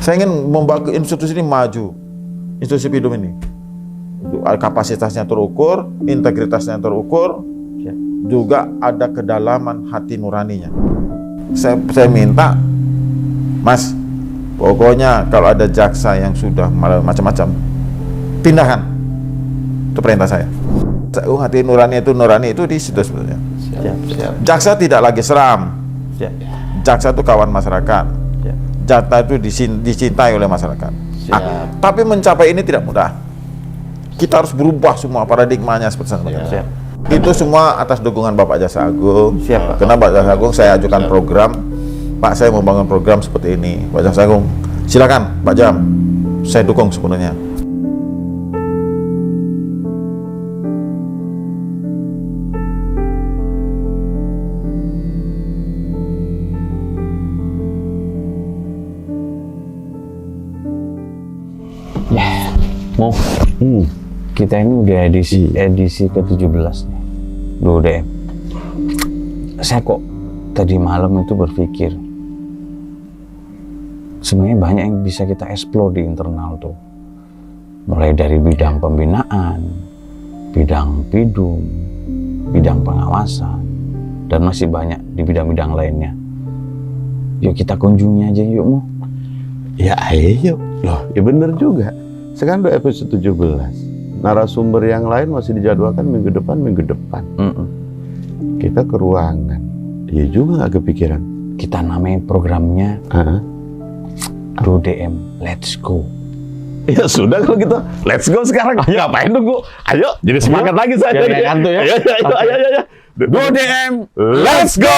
Saya ingin membawa institusi ini maju, institusi Pidum ini. Kapasitasnya terukur, integritasnya terukur, juga ada kedalaman hati nuraninya. Saya minta, Mas, pokoknya kalau ada jaksa yang sudah macam-macam, pindahkan. Itu perintah saya. Hati nurani itu di situ sebenarnya. Siap. Jaksa tidak lagi seram. Siap. Jaksa itu kawan masyarakat. Siap. Jaksa itu dicintai oleh masyarakat. Tapi mencapai ini tidak mudah. Kita harus berubah semua paradigmanya seperti itu. Itu semua atas dukungan Bapak Jaksa Agung. Siap, Pak. Karena Bapak Jaksa Agung saya ajukan program, Pak, saya membangun program seperti ini. Pak Jaksa Agung, silakan Pak Jam, saya dukung sepenuhnya. Kita ini udah edisi ke-17 nih, Duo DM. Saya kok tadi malam itu berpikir, sebenarnya banyak yang bisa kita eksplor di internal tuh. Mulai dari bidang pembinaan, bidang Pidum, bidang pengawasan, dan masih banyak di bidang-bidang lainnya. Yuk kita kunjungi aja yuk, Mo. Ya ayo, loh ya bener juga. Sekarang udah episode 17. Narasumber yang lain masih dijadwalkan minggu depan. Kita ke ruangan. Iya juga nggak kepikiran. Kita namain programnya Duo DM, Let's Go. Ya sudah kalau gitu, let's go sekarang. Ngapain nunggu? Ayo, jadi semangat lagi saya. Biar kayak hantu ya. Ayo. Duo DM, Let's go!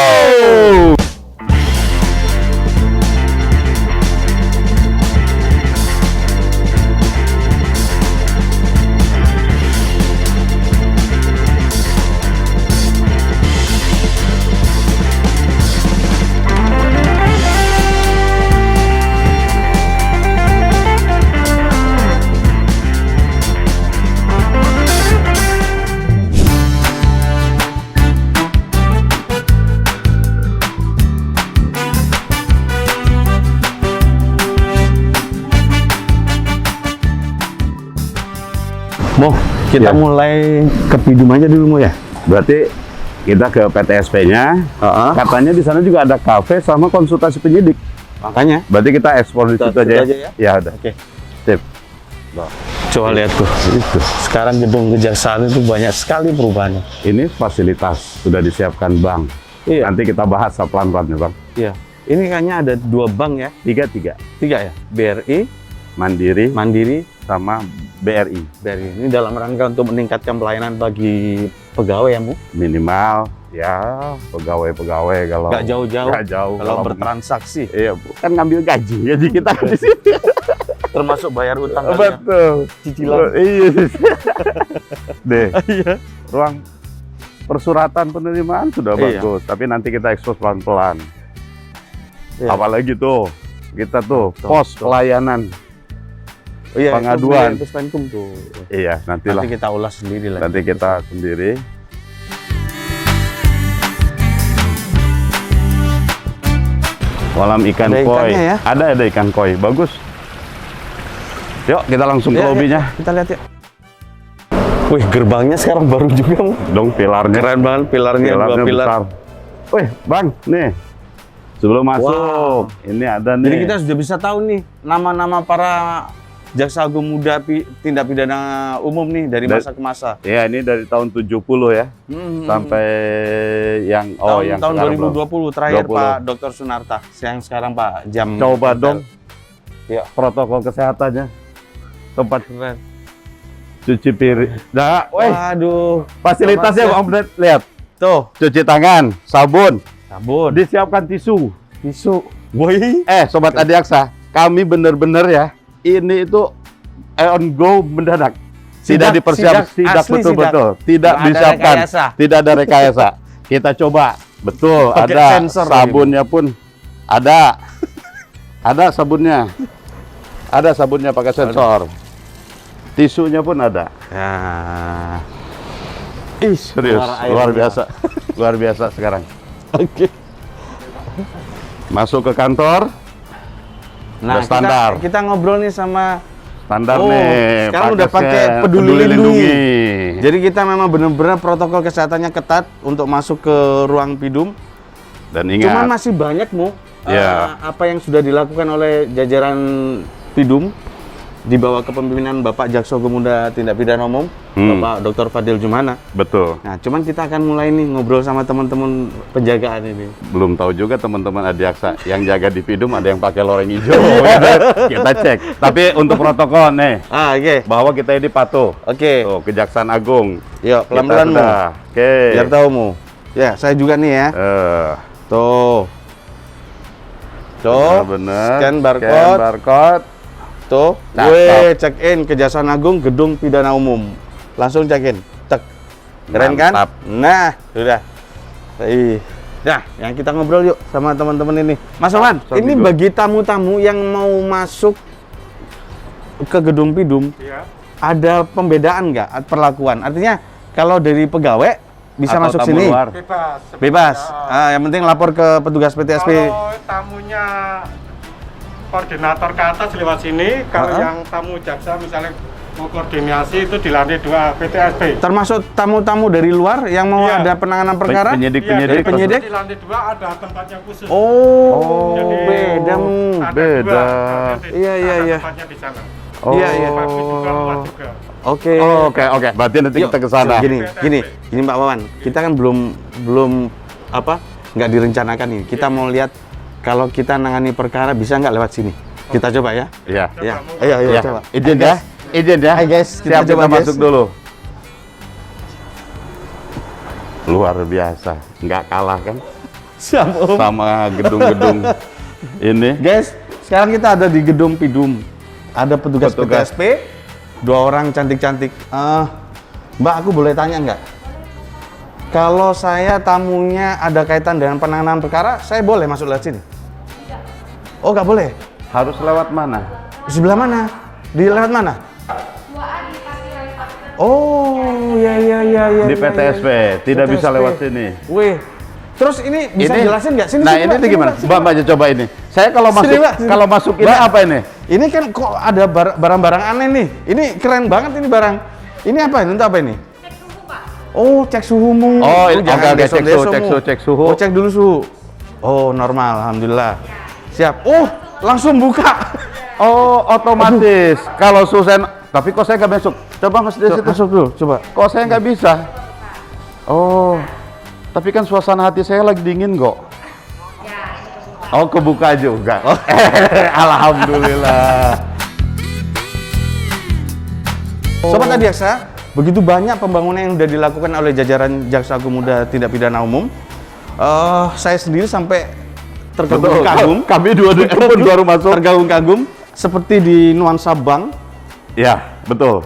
Mo, kita mulai ke Pidum aja dulu, Mo ya. Berarti kita ke PTSP-nya. Katanya di sana juga ada kafe sama konsultasi penyidik. Makanya. Berarti kita ekspor di situ aja ya? Ya udah. Oke. Sip. Coba lihat tuh. Itu. Sekarang gedung kejaksaan itu banyak sekali perubahannya. Ini fasilitas sudah disiapkan bank. Iya. Nanti kita bahas pelan-pelan ya, Bang. Iya. Ini kayaknya ada 2 bank ya? Tiga ya? BRI, Mandiri, sama BRI. Ini dalam rangka untuk meningkatkan pelayanan bagi pegawai ya, Mu? Minimal ya pegawai kalau nggak jauh-jauh. nggak jauh Kalau bertransaksi. Iya, kan ngambil gaji kita di sini. Termasuk bayar utang. Betul. Cicilan. Iya. Deh. Iya. Ruang persuratan penerimaan sudah bagus, tapi nanti kita ekspos pelan-pelan. Iya. Apalagi tuh kita tuh pos pelayanan. Oh iya, pengaduan. Itu Penkum tuh. Iya, nantilah. Nanti kita ulas sendiri lagi. Nanti kita sendiri. Kolam ikan ada koi. Ya? Ada ikan koi. Bagus. Yuk, kita langsung ke lobinya. Kita lihat ya. Wih, gerbangnya sekarang baru juga. Dong, pilarnya. Keren banget pilarnya 2 pilar. Besar. Wih, Bang, nih. Sebelum masuk, ini ada nih. Jadi kita sudah bisa tahu nih nama-nama para jaksa agung muda tindak pidana umum nih dari masa ke masa. Ya, ini dari tahun 70 ya. Sampai yang tahun 2020 belum. terakhir 20. Pak Dr. Sunarta. Yang sekarang Pak Jam. Coba dong. Ya, protokol kesehatannya. Tempat cuci piring. Nah, waduh, fasilitasnya Om Ded, lihat. Tuh, cuci tangan, sabun. Disiapkan tisu. Woi. Sobat Adiaksa, kami bener-bener ya. Ini itu on go mendadak. Tidak dipersiapkan, tidak betul-betul. Tidak disiapkan. Tidak ada rekayasa. Kita coba. Betul, pake ada sensor sabunnya lagi. Pun ada. Ada sabunnya. Ada sabunnya pakai sensor. Tisunya pun ada. Nah. Serius, luar biasa. Luar biasa sekarang. Oke. Masuk ke kantor. Nah, Udah standar. kita ngobrol nih sama Standar Oh, nih. sekarang udah pakai paketnya Peduli Lindungi. Lindungi. Jadi kita memang benar-benar protokol kesehatannya ketat untuk masuk ke ruang Pidum. Dan ingat, Cuman masih banyak Ya. apa yang sudah dilakukan oleh jajaran Pidum di bawah kepemimpinan Bapak Jaksa Agung Muda Tindak Pidana Umum, Bapak Dr. Fadil Jumana. betul. Nah, cuman kita akan mulai nih ngobrol sama teman-teman penjagaan ini. Belum tahu juga teman-teman Adiaksa yang jaga di Pidum ada yang pakai loreng hijau. Kita cek. Tapi untuk protokol nih, Oke. bahwa kita ini patuh. Oke. Tuh, Kejaksaan Agung. Yuk, Kita pelan-pelan Mu. sudah. Oke. Biar tahu Mu. Ya, saya juga nih ya. Tuh. Tuh. Benar. Scan barcode. Scan barcode. Tuh, Cakep. weh, check in Kejaksaan Agung Gedung Pidana Umum. Langsung check in. Cek. Keren Mantap. kan? Nah, sudah. Nah, yang kita ngobrol yuk sama teman-teman ini. Mas Oman, Sambil ini gua. bagi tamu-tamu yang mau masuk ke Gedung Pidum, ada pembedaan nggak perlakuan? Artinya kalau dari pegawai bisa Atau masuk tamu sini? luar. Bebas. Bebas. sebenarnya. Yang penting lapor ke petugas PTSP. Kalau tamunya koordinator ke atas lewat sini, kalau Ha-ha. yang tamu jaksa misalnya mau koordinasi itu di lantai 2 PTSP. Termasuk tamu-tamu dari luar yang mau Iya. ada penanganan perkara? Penyidik-penyidik. Iya, penyidik? di lantai 2 ada tempatnya khusus. Oh, Jadi, beda Mu. Ada beda. dua, ada Iya, iya, ada iya. tempatnya di sana. Oh. Iya, iya. Bagus juga, luas juga. Oke. Oke, oke. Berarti nanti Yuk, kita ke sana. Gini Pak Wawan. Kita kan belum nggak direncanakan nih. Kita mau lihat kalau kita nangani perkara bisa nggak lewat sini. Kita coba ya. Iya. Ya. Ayo Iya. coba. Izin Ayo, ya. guys. Izin ya. Hai, guys. Kita Siap, coba, kita guys. masuk dulu. Luar biasa. Nggak kalah kan Siap Om. sama gedung-gedung ini. Guys, sekarang kita ada di Gedung Pidum. Ada petugas Petugas. PTSP, 2 orang cantik-cantik. Mbak, aku boleh tanya nggak? Kalau saya tamunya ada kaitan dengan penanganan perkara, saya boleh masuk lewat sini? Oh, nggak boleh? Harus lewat mana? Di sebelah mana? Di lewat mana? Oh, ya. Di PTSP. Tidak bisa lewat sini. Wih, terus ini bisa jelasin nggak? Sini, Nah, sini, ini Mbak, tuh sini, gimana? Mbak, sini, Mbak aja coba ini. Saya kalau Sini, masuk Mbak, sini. kalau masuk ini Mbak. apa ini? Ini kan kok ada barang-barang aneh nih. Ini keren banget ini barang. Ini apa ini? Untuk apa ini? Cek suhu, Pak. Oh, cek suhumu. Oh, ini jangan oke, cek deso-deso, suhu, cek Mu. suhu, cek suhu. Oh, cek dulu suhu. Oh, normal, alhamdulillah. Siap. Oh, langsung buka. Oh, otomatis. Kalau Susan, tapi kok saya nggak masuk? Coba Mas di situ. Masuk dulu, coba. Kok saya nggak bisa? Oh, tapi kan suasana hati saya lagi dingin kok. Oh, kebuka juga. Alhamdulillah. Sobat Adiaksa, begitu banyak pembangunan yang sudah dilakukan oleh jajaran Jaksa Agung Muda Tindak Pidana Umum. Saya sendiri sampai terkagum-kagum. Kami dua pun baru masuk. Terkagum-kagum seperti di Nuansa Bank. Ya, betul.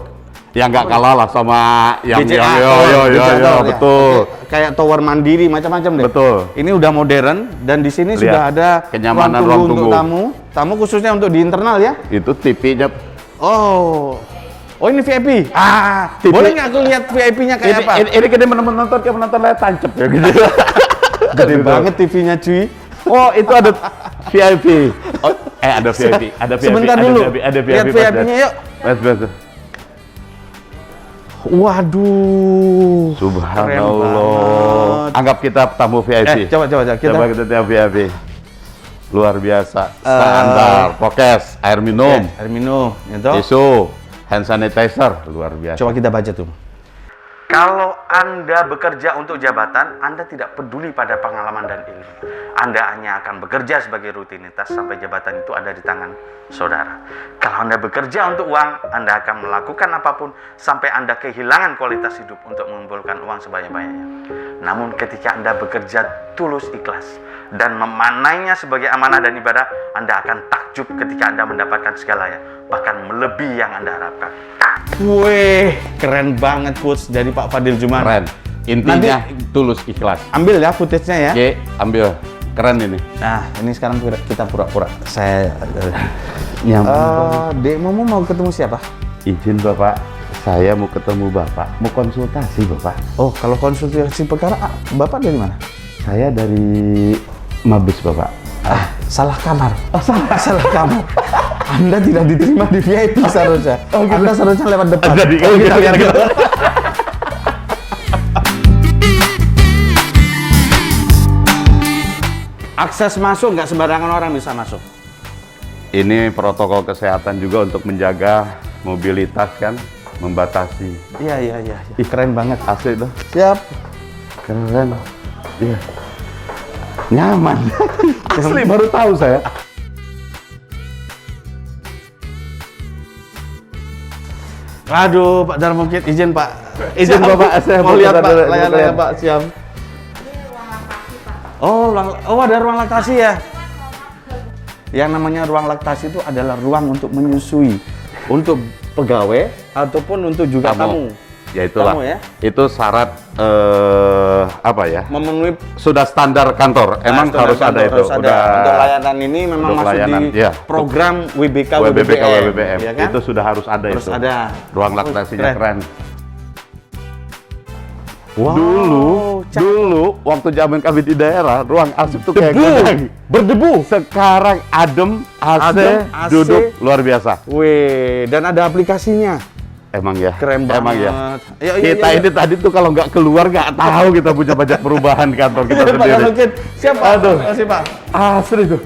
Yang nggak kalah lah sama yang BCA, ya, ya. betul. Kayak tower mandiri macam-macam deh. Betul. Ini udah modern dan di sini Lihat, sudah ada kenyamanan ruang ruang tunggu untuk tunggu. tamu. Tamu khususnya untuk di internal ya. Itu TV-nya. Oh. Oh, ini VIP. TV. Boleh nggak aku lihat VIP-nya kayak apa? Ini kita menonton kayak menonton layar tancap ya gitu. Gede banget TV-nya cuy. Oh, itu ada VIP. Oh, ada VIP, ada VIP. Sebentar ada dulu. VIP, ada VIP. Lihat VIP-nya yuk. Mas. Waduh. Subhanallah. banget. Anggap kita tamu VIP. Coba kita. Coba kita tamu VIP. Luar biasa. Standar, prokes, air minum, Air minum, gitu. tisu, hand sanitizer, luar biasa. Coba kita baca tuh. Kalau Anda bekerja untuk jabatan, Anda tidak peduli pada pengalaman dan ilmu. Anda hanya akan bekerja sebagai rutinitas sampai jabatan itu ada di tangan saudara. Kalau Anda bekerja untuk uang, Anda akan melakukan apapun sampai Anda kehilangan kualitas hidup untuk mengumpulkan uang sebanyak-banyaknya. Namun ketika Anda bekerja tulus ikhlas dan memanainya sebagai amanah dan ibadah, Anda akan takjub ketika Anda mendapatkan segalanya, bahkan melebihi yang Anda harapkan. Wih, keren banget quotes dari Pak Fadil Jumana. Keren. Intinya tulus ikhlas. Ambil ya footage-nya ya. Oke, ambil. Keren ini. Nah, ini sekarang kita pura-pura. Saya Nyambung. Dek Momo mau ketemu siapa? Izin Bapak, saya mau ketemu Bapak, mau konsultasi Bapak. Oh, kalau konsultasi perkara, Bapak dari mana? Saya dari Mabes Bapak. Salah kamar. Salah kamar. Anda tidak diterima di VIP seharusnya. Anda seharusnya lewat depan. Jadi kita lihat gitu. Akses masuk nggak sembarangan orang bisa masuk. Ini protokol kesehatan juga untuk menjaga mobilitas kan, membatasi. Iya. Keren banget. Asli tuh. Siap. Keren. Iya. Nyaman. Asli baru tahu saya. Aduh, Pak Darmukit, izin Pak. Izin Bapak, saya mau lihat Pak, mau layar-layar Pak, siap. Oh, ada ruang laktasi ya? Yang namanya ruang laktasi itu adalah ruang untuk menyusui, untuk pegawai ataupun untuk juga tamu. Ya itulah. Tamu ya? Itu syarat apa ya? Memenuhi Sudah standar kantor. Emang harus ada itu. harus ada. Untuk layanan ini memang Untuk masuk layanan, di ya. program WBK WBBM. ya kan? Itu sudah harus ada Harus itu. ada. Ruang laktasinya keren. Wow, Dulu waktu zaman kami di daerah, ruang arsip tuh kayak Debu. gudang. berdebu. Sekarang adem, Adem, AC. duduk luar biasa. Weh, dan ada aplikasinya. Emang ya. Keren banget. Emang ya. Iya, Kita ini tadi tuh kalau nggak keluar nggak tahu kita punya banyak perubahan kantor kita Pak sendiri. Darmukit, siap Pak. Aduh. Terima kasih Pak. Asli tuh.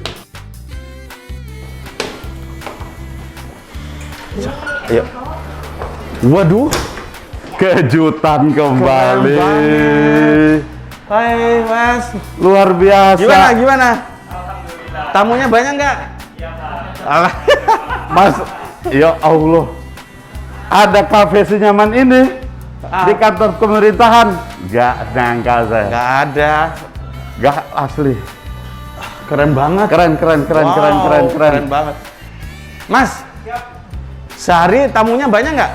Ayo. Waduh. Kejutan kembali. Hai Mas. Luar biasa. Gimana? Tamunya banyak nggak? Iya Mas, ya Allah. Ada kafe senyaman ini di kantor pemerintahan. Gak nyangka saya. Nggak ada. Gak asli. Keren banget. Keren. Keren banget. Mas, sehari tamunya banyak nggak?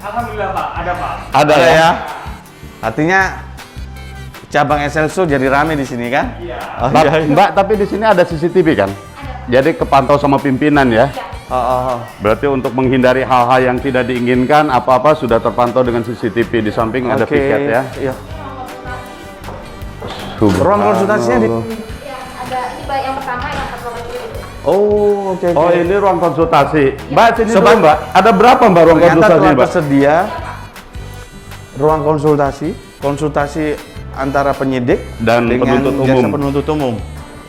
Alhamdulillah Pak, ada Pak. Ada ya? Artinya cabang Excelsior jadi rame di sini kan? Iya. Mbak, tapi di sini ada CCTV kan? Jadi kepantau sama pimpinan ya. Berarti untuk menghindari hal-hal yang tidak diinginkan, apa-apa sudah terpantau dengan CCTV. Di samping ada Oke. piket ya. Iya. Ruang konsultasinya di. Iya, ada ini Pak yang pertama yang pertama itu. Oh, oke. Oh, ini ruang konsultasi. Mbak, sini Sobat, dulu, Mbak. Ada berapa Mbak ruang Ternyata konsultasi, telah Mbak? tersedia ruang konsultasi antara penyidik Dan dengan penuntut jaksa umum. penuntut umum.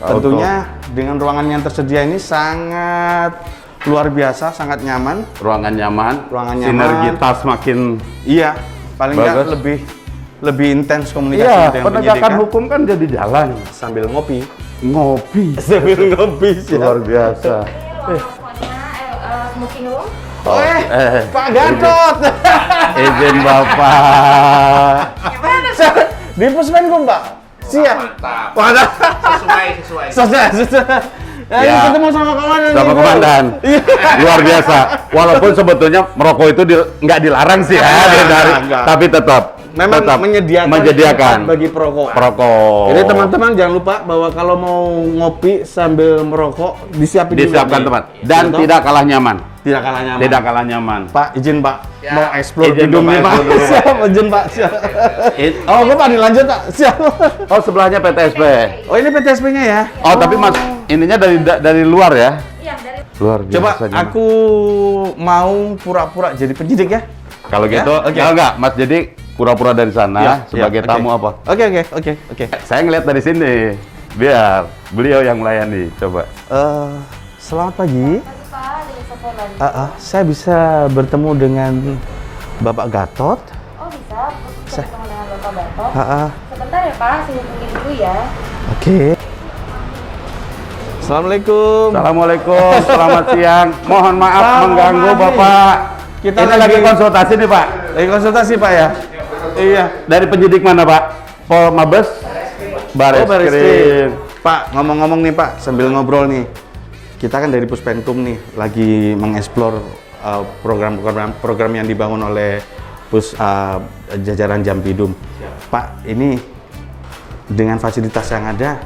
Oh, Tentunya dengan ruangan yang tersedia ini sangat luar biasa, sangat nyaman. Ruangan nyaman, Ruangan nyaman. sinergitas makin. Iya, paling nggak Bagus. lebih intens komunikasi Iya, dengan penegakan penyidik kan? hukum kan jadi jalan. Sambil ngopi. Ngopi. Sambil ngopi sih. Luar biasa. Smoking room. Oh, Pak Gatot. Izin Bapak. Di Puspenkum, Pak. Siap. Mantap. Sesuai. Ya. Ini ketemu sama komandan. Sama nih, Bro. komandan. Iya. Luar biasa. Walaupun sebetulnya merokok itu nggak dilarang sih ya, enggak. tapi tetap Memang tetap menyediakan tempat bagi perokok. perokok. Jadi teman-teman jangan lupa bahwa kalau mau ngopi sambil merokok disiapkan disiapkan tempat dan Gitu? tidak kalah nyaman. Tidak kalah nyaman. Tidak kalah nyaman. Pak, izin Pak, mau explore Izin gedung Bapak nih Pak. explore dulu, Pak. Siap, izin Pak. Siap. Oh, Pak dilanjut Pak. Siap. Oh, sebelahnya PTSP. Oh, ini PTSP-nya ya? Oh, tapi Mas, ininya dari luar ya? Iya, dari Luar biasa. Coba nyaman. aku mau pura-pura jadi penyidik ya. Kalau Ya, gitu, oke. kalau nggak, Mas jadi pura-pura dari sana Ya, sebagai ya, tamu oke. apa? Oke. Saya ngeliat dari sini, biar beliau yang melayani. Coba. Selamat pagi. Pak dari Sokoban. Saya bisa bertemu dengan Bapak Gatot. Oh bisa, Saya- bertemu dengan Bapak Gatot. Sebentar ya Pak, saya hubungi dulu ya. Oke. Assalamualaikum. Assalamualaikum, selamat siang. Mohon maaf Selamat mengganggu pagi. Bapak. Kita Ini lagi konsultasi nih Pak. Lagi konsultasi Pak ya? Iya. Dari penyidik mana Pak? Pol Mabes? Baris Krim. Pak, ngomong-ngomong nih Pak, sambil ngobrol nih. Kita kan dari Puspenkum nih, lagi mengeksplor program yang dibangun oleh jajaran Jampidum. Pak, ini dengan fasilitas yang ada,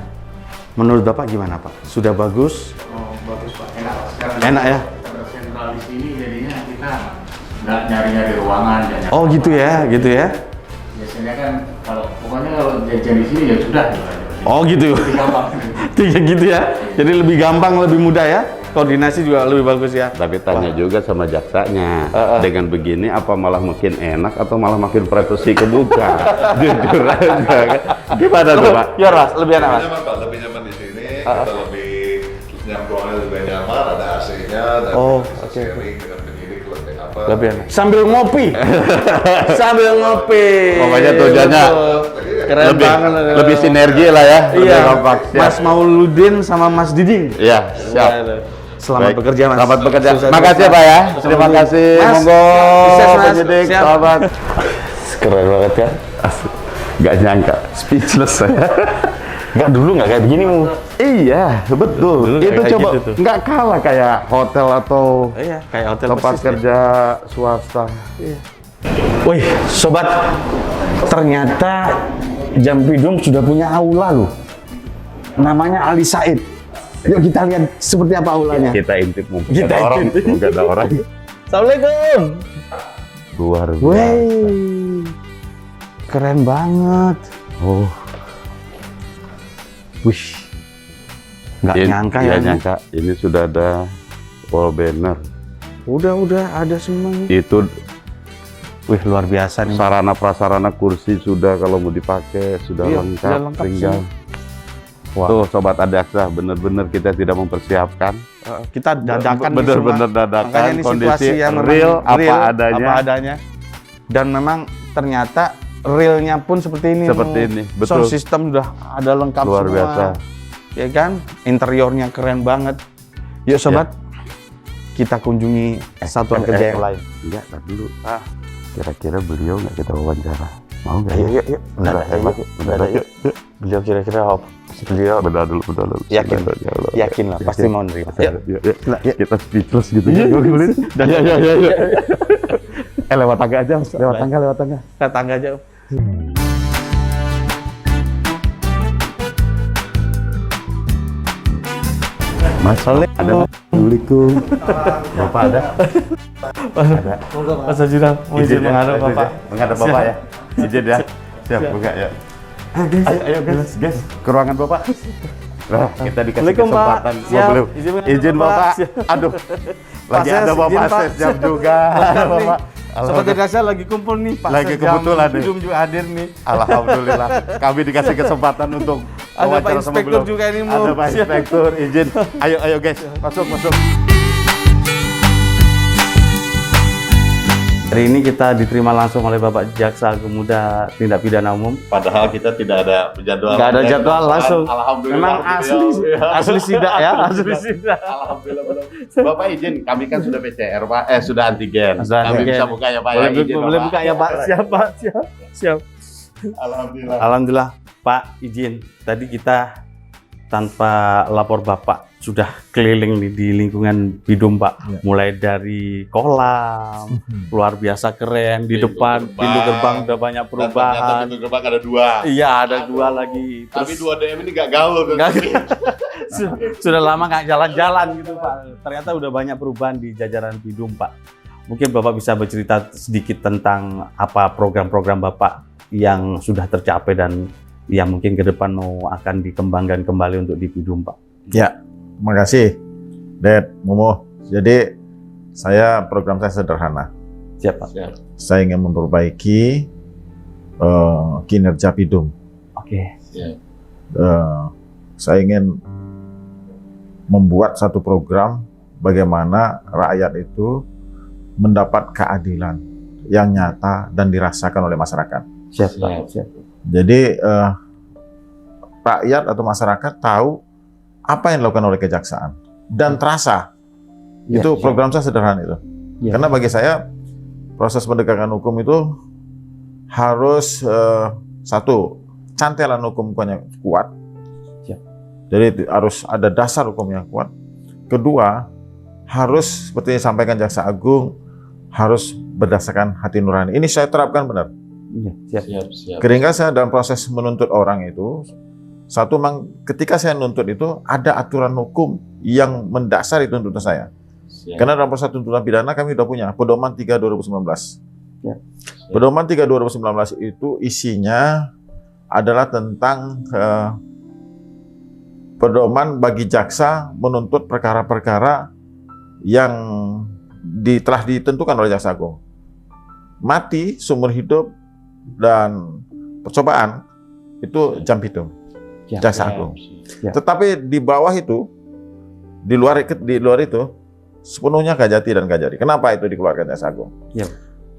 menurut Bapak gimana Pak? Sudah bagus? Oh, bagus Pak, enak sekarang. Enak ya? Karena sentral di sini jadinya kita nggak nyari-nyari ruangan. nggak nyari Oh gitu ya, gitu ya? biasanya kan pokoknya kalau jajan di sini ya sudah gitu aja. Oh gitu. Tiga gitu ya. Jadi lebih gampang, lebih mudah ya. Koordinasi juga lebih bagus ya. Tapi tanya juga sama jaksanya, dengan begini apa malah makin enak atau malah makin privasi kebuka? Jujur aja. Gimana tuh Pak? Ya Ras, lebih enak Mas. Nyaman Pak, lebih nyaman di sini, kita lebih ruangannya lebih nyaman, ada AC-nya, dan sharing dengan penyidik lebih apa? Lebih enak. Sambil ngopi. Sambil ngopi. Pokoknya tujuannya keren banget. lebih sinergi lah ya. Lebih Iya. kompak. Siap. Mas Mauludin sama Mas Diding. Iya, siap. Selamat Baik. bekerja Mas. Selamat bekerja. Sukses Makasih terus, Pak ya. Mas. Terima kasih. Mas, Monggo sukses, Mas. penyidik, Siap. selamat. Keren banget ya. Gak nyangka, speechless saya. Nggak dulu nggak kayak begini Mu. Iya, betul. Dulu Itu kayak coba gitu tuh. nggak kalah kayak hotel atau Iya, kayak hotel tempat persis, kerja swasta. Wih, sobat, ternyata Jampidum sudah punya aula loh. Namanya Ali Said. Yuk kita lihat seperti apa aulanya. Kita intip mumpung Kita ada orang, intip. mumpung ada orang. Assalamualaikum. Luar biasa. Wih, keren banget. Oh, Wih, nggak nyangka ya. Nggak nyangka. Ini sudah ada wall banner. Udah ada semuanya. Itu Wih, luar biasa nih. sarana prasarana kursi sudah kalau mau dipakai sudah Iya, lengkap, sudah lengkap tinggal. Wah. Tuh sobat Adaksa, bener-bener kita tidak mempersiapkan. Kita dadakan nih Bener-bener semua. dadakan, Makanya ini kondisi situasi yang memang real, apa adanya. apa adanya. Dan memang ternyata realnya pun seperti ini. Seperti Mu. ini, betul. Sound system udah ada lengkap Luar semua. biasa. Ya kan? Interiornya keren banget. Yuk sobat, kita kunjungi satuan kerja yang lain. Enggak, tar dulu. Kira-kira beliau nggak kita wawancara? Mau nggak? Yuk. Mendadak yuk. Beliau kira-kira apa? Beliau Benar dulu. Yakin? Benar, ya Allah. yakin lah, pasti mau nerima. Yuk. Kita speechless gitu. Iya, Yuk, kulit. Ya. Lewat tangga aja, Mas. Lewat tangga. Ke tangga aja. Mas, ada. Assalamualaikum. Bapak ada? Mas Ajira, mau izin menghadap Bapak. Menghadap Bapak ya. Izin ya. Siap, buka ya. Ayo guys, ke ruangan Bapak. Nah, kita dikasih Assalamualaikum, Pak. kesempatan. Siap. Belum. Izin Bapak. Bapak. Siap. Aduh. Lagi Ses, ada Bapak izin, Pak. Ses jam juga. Bapak. Sobat Adaksa lagi kumpul nih, Pak. Lagi Sejam kebetulan nih. Bidum juga hadir nih. Alhamdulillah. Kami dikasih kesempatan untuk Ada Pak wawancara sama Inspektur beliau. juga ini, Mu. Ada Pak Inspektur, izin. Ayo guys, masuk. Hari ini kita diterima langsung oleh Bapak Jaksa Agung Muda Tindak Pidana Umum. Padahal kita tidak ada jadwal. Nggak ada jadwal langsung. Alhamdulillah. Memang beliau. asli sidak ya, asli sidak. Alhamdulillah. Bapak izin, kami kan sudah PCR Pak, sudah antigen. Sudah Kami antigen. bisa buka ya Pak Boleh, ya. Izin, boleh Bapak. buka ya Pak. Siap Pak, siap. Alhamdulillah. Alhamdulillah Pak, izin. Tadi kita tanpa lapor Bapak sudah keliling nih di lingkungan Bidum Pak. Mulai dari kolam, luar biasa keren. Di depan pintu gerbang udah banyak Dan ternyata perubahan. pintu gerbang ada 2. Iya, ada 2 lagi. Tapi 2 DM ini nggak gaul. Nggak- sudah lama nggak jalan-jalan gitu Pak. Ternyata udah banyak perubahan di jajaran Bidum Pak. Mungkin Bapak bisa bercerita sedikit tentang apa program-program Bapak yang sudah tercapai dan yang mungkin ke depan mau akan dikembangkan kembali untuk di Bidum Pak. Ya, terima kasih, Ded, Momo. Jadi, program saya sederhana. Siap Pak. Saya ingin memperbaiki kinerja Bidum. Oke. Saya ingin membuat satu program bagaimana rakyat itu mendapat keadilan yang nyata dan dirasakan oleh masyarakat. Siap Pak. Siap. Jadi rakyat atau masyarakat tahu apa yang dilakukan oleh kejaksaan dan terasa. Ya, Itu ya. program saya sederhana itu. Ya. Karena bagi saya proses penegakan hukum itu harus satu, cantelan hukumnya kuat. Siap. Jadi harus ada dasar hukum yang kuat. Kedua, harus seperti yang disampaikan Jaksa Agung, harus berdasarkan hati nurani. Ini saya terapkan benar. Iya, siap. Ketika saya dalam proses menuntut orang itu, satu, ketika saya nuntut itu ada aturan hukum yang mendasari tuntutan saya. Karena dalam proses tuntutan pidana kami sudah punya Pedoman 3 2019. Ya. Pedoman 3 2019 itu isinya adalah tentang pedoman bagi jaksa menuntut perkara-perkara yang telah ditentukan oleh Jaksa Agung. Mati, seumur hidup, dan percobaan itu jam hitung Jaksa Agung. Tetapi di bawah itu, di luar itu sepenuhnya Kajati dan Kajari. Kenapa itu dikeluarkan Jaksa Agung?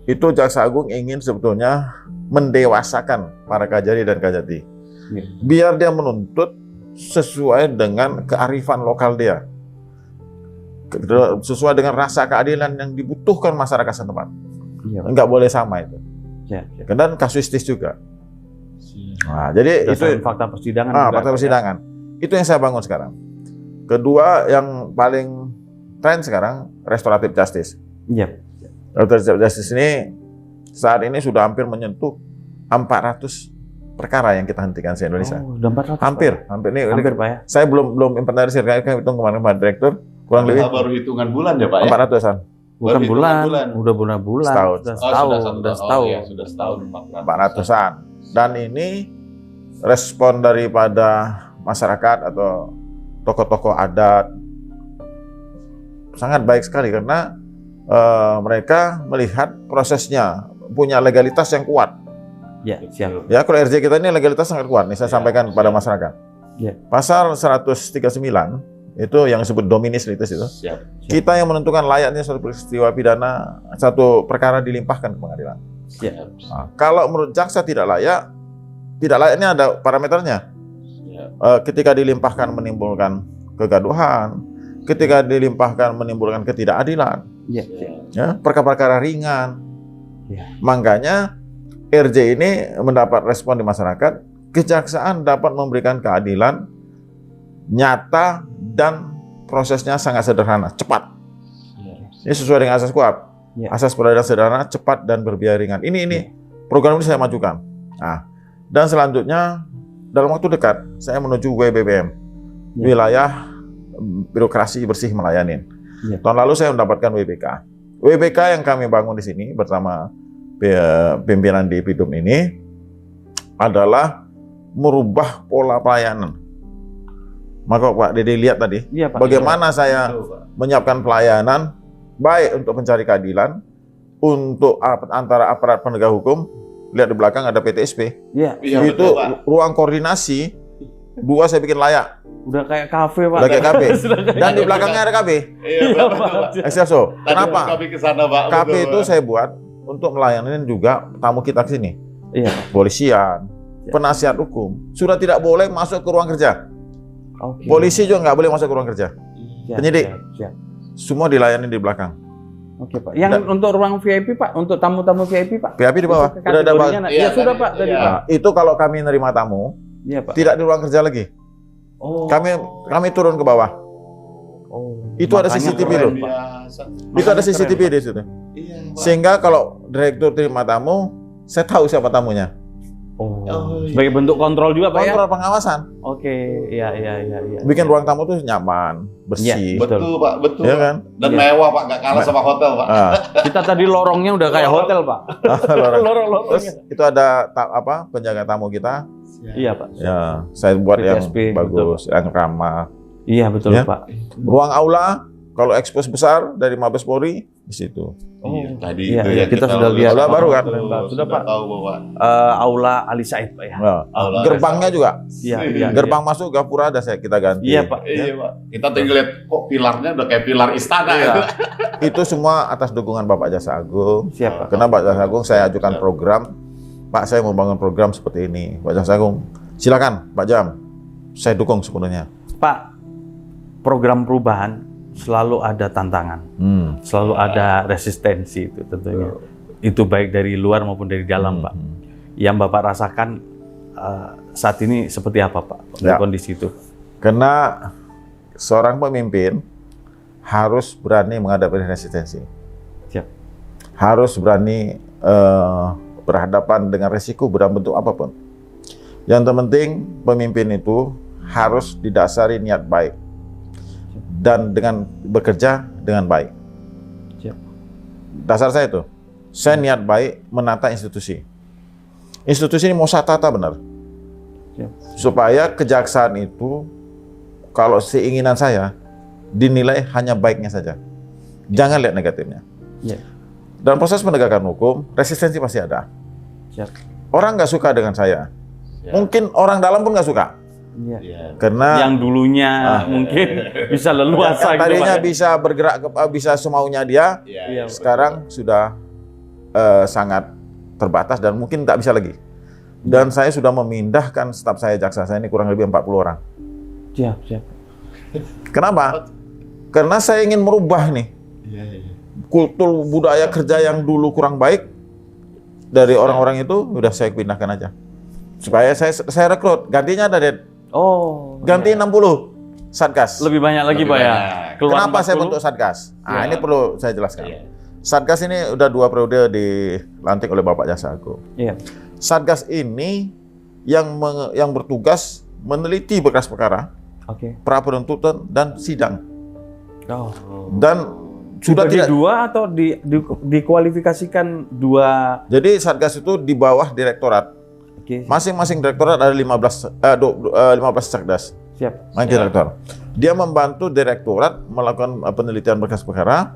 Itu Jaksa Agung ingin sebetulnya mendewasakan para Kajari dan Kajati. Biar dia menuntut sesuai dengan kearifan lokal dia. Sesuai dengan rasa keadilan yang dibutuhkan masyarakat setempat. Enggak boleh sama itu. Dan kasuistis juga. Nah, jadi itu fakta persidangan. Fakta persidangan. Itu yang saya bangun sekarang. Kedua, yang paling tren sekarang restoratif justice. Restoratif justice ini saat ini sudah hampir menyentuh 400 perkara yang kita hentikan di Indonesia. Udah 400. Hampir Pak ya. Saya belum inventarisir, kan hitung kemarin Pak Direktur, kurang lebih baru hitungan bulan ya Pak ya? 400-an. Bukan bulan, udah bulan. Setahun. Sudah setahun 400-an. Dan ini respon daripada masyarakat atau tokoh-tokoh adat sangat baik sekali karena mereka melihat prosesnya punya legalitas yang kuat. Siap. Ya, kalau RJ kita ini legalitas sangat kuat. Nih saya sampaikan kepada masyarakat. Pasal 139 itu yang disebut dominis litis itu. Kita yang menentukan layaknya suatu peristiwa pidana, satu perkara dilimpahkan ke pengadilan. Nah, kalau menurut jaksa tidak layaknya ada parameternya. Ketika dilimpahkan menimbulkan kegaduhan, ketika dilimpahkan menimbulkan ketidakadilan, ya, perkara-perkara ringan. Makanya RJ ini mendapat respon di masyarakat, kejaksaan dapat memberikan keadilan nyata dan prosesnya sangat sederhana, cepat. Ini sesuai dengan asas KUHP. Asas peradilan sederhana, cepat dan berbiaya ringan. Ini program ini saya majukan. Nah, dan selanjutnya dalam waktu dekat saya menuju WBBM, wilayah birokrasi bersih melayani. Tahun lalu saya mendapatkan WBK. WBK yang kami bangun di sini bersama pimpinan di PIDUM ini adalah merubah pola pelayanan. Maka Pak Dede lihat tadi, bagaimana saya menyiapkan pelayanan baik untuk mencari keadilan, untuk antara aparat penegak hukum. Lihat di belakang ada PTSP. Itu ruang koordinasi. Dua saya bikin layak. Udah kayak kafe Pak. Udah kayak kafe. Dan di belakangnya ada KB. Excelso. Kenapa? KB itu saya buat untuk melayani juga tamu kita ke sini. Polisian, penasihat hukum sudah tidak boleh masuk ke ruang kerja. Polisi juga nggak boleh masuk ke ruang kerja. Penyidik semua dilayani di belakang. Oke Pak. Yang untuk ruang VIP Pak, untuk tamu-tamu VIP Pak. VIP di bawah. Sudah ada Pak. Ya sudah Pak tadi Pak. Itu kalau kami nerima tamu, Pak. Tidak di ruang kerja lagi. Kami turun ke bawah. Itu ada CCTV loh. Itu ada CCTV di situ. Sehingga kalau direktur terima tamu, saya tahu siapa tamunya. Sebagai bentuk kontrol juga Pak ya? Kontrol pengawasan. Iya. Bikin ruang tamu tuh nyaman, bersih. Betul Pak, betul. Ya kan? Dan mewah Pak, nggak kalah sama hotel Pak. Kita tadi lorongnya udah kayak hotel Pak. Terus itu ada penjaga tamu kita. Iya Pak. Ya, saya buat PTSP, yang bagus, yang ramah. Iya betul Pak. Ruang aula kalau ekspos besar dari Mabes Polri di situ. Tadi itu ya kita sudah lihat. Aula baru kan? Sudah Pak. Tahu Bapak. Aula Ali Said Pak ya. Gerbangnya juga. Iya. Gerbang masuk gapura ada kita ganti. Iya Pak. Iya Pak. Kita tinggal lihat kok pilarnya udah kayak pilar istana ya. Itu semua atas dukungan Bapak Jaksa Agung. Siap Pak. Karena Pak Jaksa Agung saya ajukan program. Pak, saya mau bangun program seperti ini. Pak Jaksa Agung, silakan Pak Jam. Saya dukung sepenuhnya. Pak, program perubahan selalu ada tantangan, selalu ada resistensi itu tentunya. Itu baik dari luar maupun dari dalam Pak. Yang Bapak rasakan saat ini seperti apa Pak? Kondisi itu? Karena seorang pemimpin harus berani menghadapi resistensi. Siap. Harus berani berhadapan dengan risiko dalam bentuk apapun. Yang terpenting pemimpin itu harus didasari niat baik dan dengan bekerja dengan baik. Siap. Dasar saya itu, saya niat baik menata institusi. Institusi ini mau saya tata benar. Siap. Supaya kejaksaan itu kalau keinginan saya dinilai hanya baiknya saja. Jangan lihat negatifnya. Ya. Dalam proses penegakan hukum, resistensi pasti ada. Siap. Orang nggak suka dengan saya. Mungkin orang dalam pun nggak suka. Ya. Karena Yang dulunya mungkin bisa leluasa yang gitu, tadinya Pak. bisa bergerak, bisa semaunya dia, Iya, sekarang sudah sangat terbatas dan mungkin tak bisa lagi. Dan saya sudah memindahkan staf saya, jaksa saya ini kurang lebih 40 orang. Siap. Kenapa? Karena saya ingin merubah nih kultur budaya kerja yang dulu kurang baik dari orang-orang itu, udah saya pindahkan aja. Supaya saya rekrut, gantinya ada Ded. Oh. Ganti 60 Satgas. Lebih banyak lagi, Pak ya. Keluar Kenapa saya 40? bentuk Satgas? Ini perlu saya jelaskan. Satgas ini udah 2 periode dilantik oleh Bapak Jaksa Agung. Iya. Satgas ini yang bertugas meneliti berkas perkara, Oke. pra penuntutan dan sidang. Oh. Dan sudah Dibagi tidak. dua atau dikualifikasikan dua? Jadi Satgas itu di bawah direktorat. Oke. Masing-masing direktorat ada 15 Satgas. Siap. Masing direktor. Dia membantu direktorat melakukan penelitian berkas perkara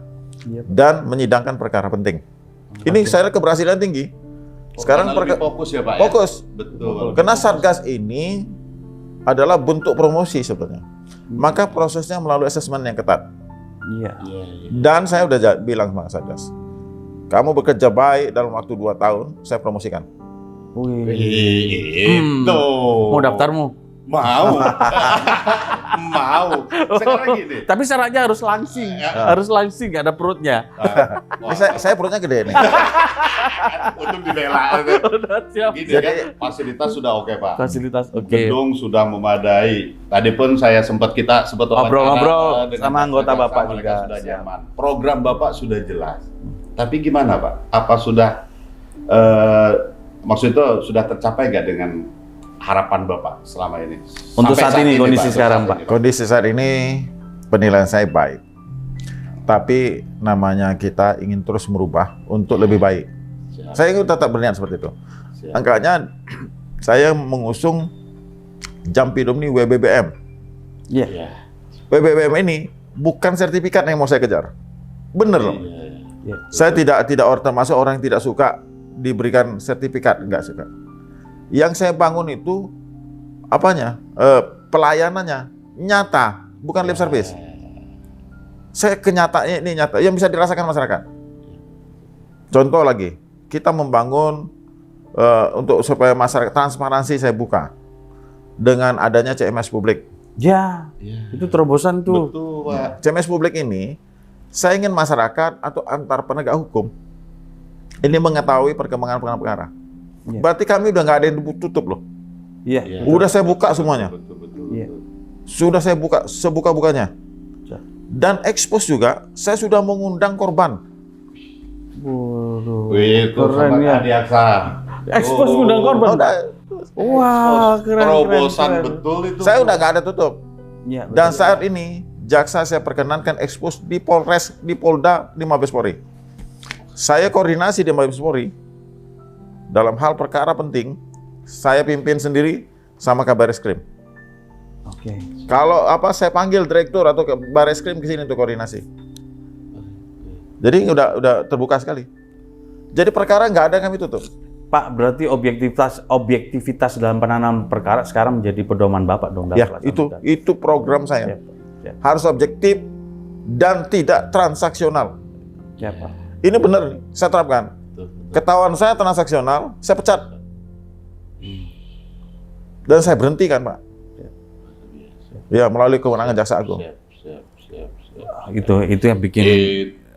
dan menyidangkan perkara penting. Ini saya keberhasilan tinggi. Sekarang lebih fokus ya Pak fokus. ya? Betul. Karena Satgas ini adalah bentuk promosi sebetulnya. Maka prosesnya melalui asesmen yang ketat. Iya. Dan saya udah bilang sama Satgas, kamu bekerja baik dalam waktu 2 tahun, saya promosikan. Itu. Mau daftarmu? Mau. Mau. Sekarang gini. Tapi syaratnya harus langsing. Harus langsing, gak ada perutnya. Ini saya perutnya gede nih. Untuk dibela. Siap. Gini kan, fasilitas sudah oke Pak. Fasilitas oke. Gedung sudah memadai. Tadi pun saya sempat Ngobrol-ngobrol dengan sama anggota jaksa, Bapak mereka juga. sudah nyaman. Program Bapak sudah jelas. Tapi gimana Pak? Apa sudah maksud itu sudah tercapai nggak dengan harapan Bapak selama ini? Untuk Sampai saat ini, kondisi Pak, sekarang, saat Pak. ini, Kondisi saat ini penilaian saya baik. Tapi namanya kita ingin terus merubah untuk lebih baik. Siap. Saya ingin tetap berniat seperti itu. Siap. Angkanya saya mengusung Jampidum ini WBBM. Iya. Iya. WBBM ini bukan sertifikat yang mau saya kejar. Bener loh. Iya. Saya tidak termasuk orang yang tidak suka diberikan sertifikat, enggak suka. Yang saya bangun itu apanya? Pelayanannya nyata, bukan lip service. Saya kenyataannya ini nyata, yang bisa dirasakan masyarakat. Contoh lagi, kita membangun untuk supaya masyarakat transparansi saya buka dengan adanya CMS publik. Ya, itu terobosan tuh. Betul Pak. CMS publik ini, saya ingin masyarakat atau antar penegak hukum ini mengetahui perkembangan perkara. Iya. Berarti kami udah nggak ada yang tutup loh. Iya. Iya. Udah saya buka semuanya. Betul. Iya. Sudah saya buka sebuka-bukanya. Dan expose juga, saya sudah mengundang korban. Waduh. Wih, itu Keren sama ya. Adiaksa. Expose undang korban. Oh, udah, Wah, keren. Terobosan keren. betul itu. saya udah nggak ada tutup. Iya, betul. Dan saat ini, jaksa saya perkenankan expose di Polres, di Polda, di Mabes Polri. Saya koordinasi di Mabes Polri. Dalam hal perkara penting, saya pimpin sendiri sama Kabareskrim. Oke. Kalau saya panggil direktur atau ke Bareskrim ke sini untuk koordinasi. Jadi udah terbuka sekali. Jadi perkara nggak ada yang kami tutup. Pak, berarti objektivitas dalam penanganan perkara sekarang menjadi pedoman Bapak dong. dalam Ya, pelaksanaan. itu program saya. Siap. Harus objektif dan tidak transaksional. Siap, Pak. Ini benar nih, saya terapkan. Ketahuan saya transaksional, saya pecat. Dan saya berhentikan, Pak. Ya, melalui kewenangan Jaksa Agung. Siap. Itu yang bikin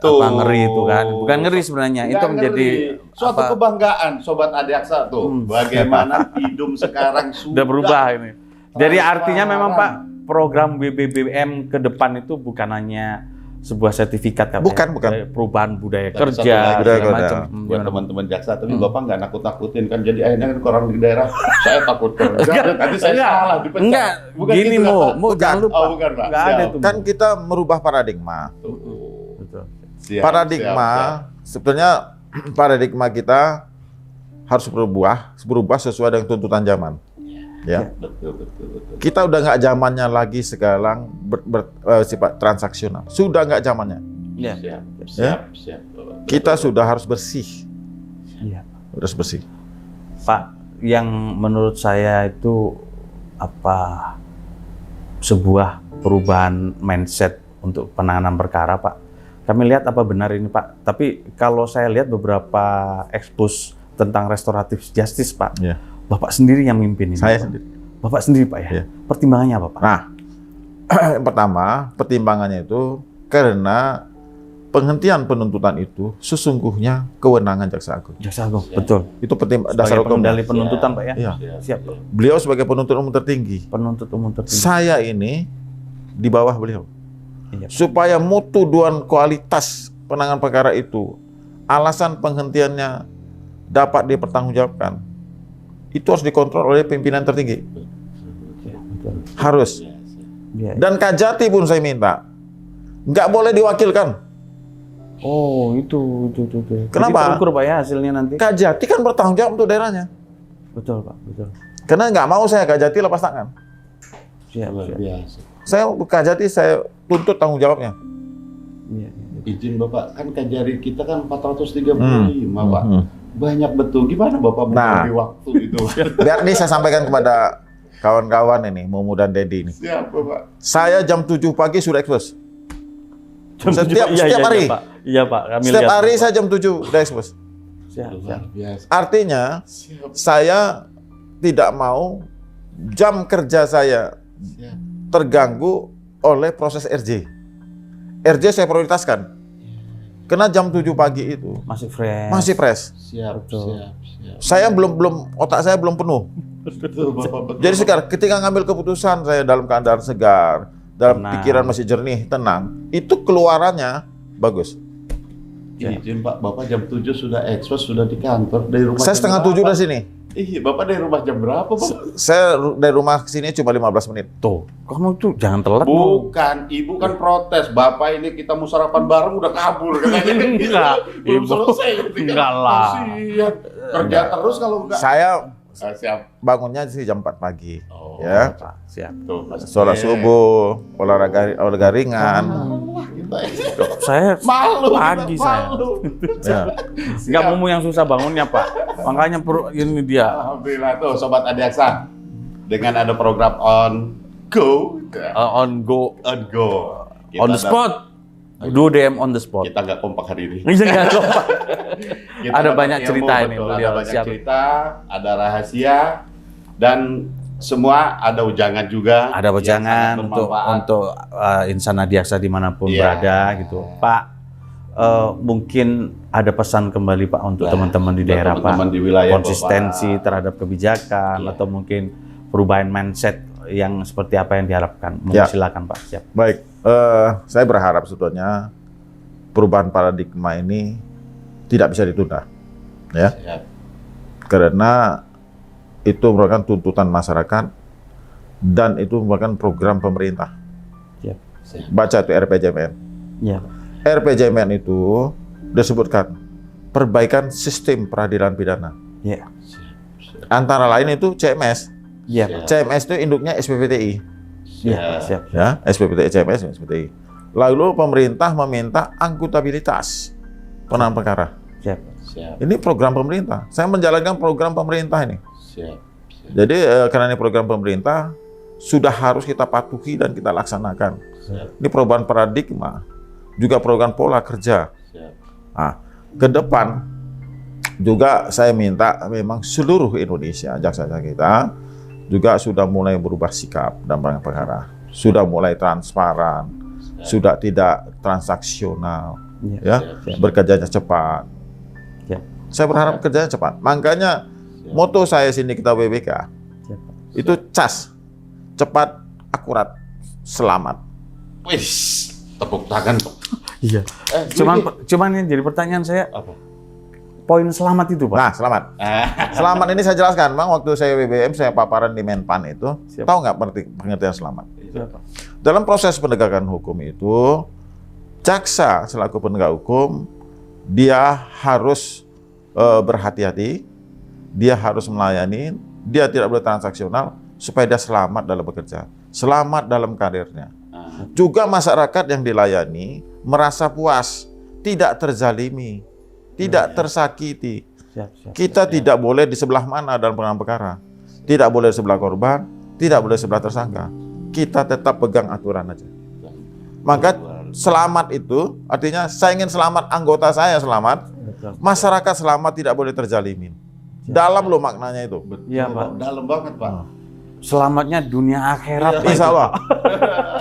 apa ngeri itu kan. Bukan ngeri sebenarnya, itu Nggak menjadi ngeri. Suatu kebanggaan Sobat Adiaksa tuh. Bagaimana Pidum sekarang sudah berubah ini. Jadi artinya memang Pak, program BBBM ke depan itu bukan hanya sebuah sertifikat kan, Bukan. perubahan budaya Tapi kerja satu lagi, segala budaya macam. buat Gimana, Pak? teman-teman jaksa, tapi Bapak nggak nakut-nakutin kan, jadi akhirnya kan orang di daerah saya takut kerja, nanti saya salah dipecat. Enggak, Bukan gini gitu, Pak. mau jangan lupa. Oh, bukan, Pak. Enggak ada Siap. tuh. Kan kita merubah paradigma. Betul. Siap, Paradigma, siap. sebetulnya paradigma kita harus berubah sesuai dengan tuntutan zaman. Ya. Betul. Kita udah nggak zamannya lagi sekarang sifat transaksional. Sudah nggak zamannya. Iya. Siap. Bapak. Kita sudah harus bersih. Iya. Harus bersih. Pak, yang menurut saya itu sebuah perubahan mindset untuk penanganan perkara, Pak. Kami lihat apa benar ini, Pak. Tapi kalau saya lihat beberapa ekspos tentang restoratif justice, Pak. Ya. Bapak sendiri yang mimpin ini. Saya Pak. sendiri. Bapak sendiri, Pak ya. Ya. Pertimbangannya apa, Pak? Nah, yang pertama pertimbangannya itu karena penghentian penuntutan itu sesungguhnya kewenangan Jaksa Agung. Jaksa Agung, betul. Itu dasar Sebagai hukum. pengendali penuntutan, Pak ya. Iya. Siap, Pak. Beliau sebagai penuntut umum tertinggi. Penuntut umum tertinggi. Saya ini di bawah beliau. Iya, Pak. Supaya mutu dan kualitas penanganan perkara itu, alasan penghentiannya dapat dipertanggungjawabkan, itu harus dikontrol oleh pimpinan tertinggi. Iya, betul. Harus. Iya. Dan Kajati pun saya minta, nggak boleh diwakilkan. Oh, itu. Kenapa? Jadi terukur, Pak ya hasilnya nanti. Kajati kan bertanggung jawab untuk daerahnya. Betul, Pak, betul. Karena nggak mau saya Kajati lepas tangan. Siap. Biasa. Saya Kajati saya tuntut tanggung jawabnya. Iya. Izin Bapak, kan Kajari kita kan 435, Pak. Banyak betul. Gimana Bapak Nah. membagi waktu itu? Biar ini saya sampaikan kepada kawan-kawan ini, Mumu dan Dedi ini. Siap, Bapak. Saya jam 7 pagi sudah ekspos. Setiap Iya, hari. Pak. Iya, Pak. Kami Setiap lihat, hari Pak. saya jam 7 udah ekspos. Siap. Luar biasa. Artinya Siap. saya tidak mau jam kerja saya Siap. terganggu oleh proses RJ. RJ saya prioritaskan. Karena jam 7 pagi itu Masih fresh. masih fresh. Siap. Betul. Siap. Saya belum otak saya belum penuh. Betul, Bapak. Betul. Jadi sekarang ketika ngambil keputusan saya dalam keadaan segar, dalam Tenang. pikiran masih jernih, tenang, itu keluarannya bagus. Izin Pak, Bapak jam 7 sudah ekspos, sudah di kantor. Dari rumah Saya jam setengah 7 berapa? dari sini. Iya, Bapak dari rumah jam berapa, Pak? Saya dari rumah ke sini cuma 15 menit. Tuh, kamu tuh jangan telat. dong. Bukan, Ibu kan protes. Bapak ini kita mau sarapan bareng udah kabur katanya. Enggak, Belum Ibu. selesai. gitu kan. Enggak lah. Kasihan. Kerja terus kalau enggak. Saya Siap. bangunnya sih jam 4 pagi. Oh, Ya. Siap. Tuh, Mas. Sholat subuh, olahraga ringan. Wah, kita Saya malu. pagi kita saya. malu. Ya. Enggak Mumu yang susah bangunnya, Pak. Makanya ini dia. Alhamdulillah tuh Sobat Adiaksa. Dengan ada program on go. On go, On go. on the spot. Do DM on the spot. Kita nggak kompak hari ini. Iya, nggak lupa. Kita Ada dapat banyak ilmu, cerita ini, betul. beliau. Ada banyak Siap. cerita, ada rahasia, dan semua ada ujangan juga. Ada yang wejangan sangat untuk bermanfaat. insan adiaksa dimanapun Iya. berada gitu, Pak. Mungkin ada pesan kembali Pak untuk Nah, teman-teman di buat daerah teman-teman Pak, di wilayah, konsistensi Bapak. terhadap kebijakan Iya. atau mungkin perubahan mindset yang seperti apa yang diharapkan. Ya. Silakan Pak. Siap. Baik, saya berharap sebetulnya perubahan paradigma ini tidak bisa ditunda, ya, Siap. karena itu merupakan tuntutan masyarakat dan itu merupakan program pemerintah. Siap. Siap. Baca itu RPJMN. Ya. RPJMN itu disebutkan perbaikan sistem peradilan pidana. Ya. Antara lain itu CMS. Iya Siap. Pak. CMS itu induknya SPPTI, Iya, Pak. Siap. ya, SPPTI, CMS, SPPTI. Lalu pemerintah meminta akuntabilitas penanganan perkara. Siap. Siap. Ini program pemerintah. Saya menjalankan program pemerintah ini. Siap. Jadi karena ini program pemerintah, sudah harus kita patuhi dan kita laksanakan. Siap. Ini perubahan paradigma, juga program pola kerja. Siap. Nah, ke depan juga saya minta memang seluruh Indonesia, jaksa kita juga sudah mulai berubah sikap dalam penanganan perkara. Sudah mulai transparan, sudah tidak transaksional, Iya. ya, Siap. bekerjanya cepat. Siap. Saya berharap kerjanya cepat. Makanya moto saya sini kita WBK Siap, Pak. itu CAS, cepat, akurat, selamat. Wih, tepuk tangan. Pak. Iya. Cuman yang jadi pertanyaan saya, Apa? poin selamat itu Pak. Nah, selamat. Selamat ini saya jelaskan, Bang. Waktu saya BBM, saya paparan di Menpan itu, Siap. tahu nggak pengertian selamat? Siap, Pak. Dalam proses penegakan hukum itu, jaksa selaku penegak hukum, dia harus berhati-hati, dia harus melayani, dia tidak boleh transaksional, supaya dia selamat dalam bekerja, selamat dalam karirnya. Juga masyarakat yang dilayani merasa puas, tidak terzalimi, tidak tersakiti. Kita tidak boleh di sebelah mana dalam penanganan perkara. Tidak boleh di sebelah korban, tidak boleh di sebelah tersangka. Kita tetap pegang aturan aja. Maka selamat itu artinya saya ingin selamat, anggota saya selamat, masyarakat selamat, tidak boleh terzalimin. Dalam loh maknanya itu. Iya, Pak. Dalam banget, Pak. Selamatnya dunia akhirat. Insya Allah.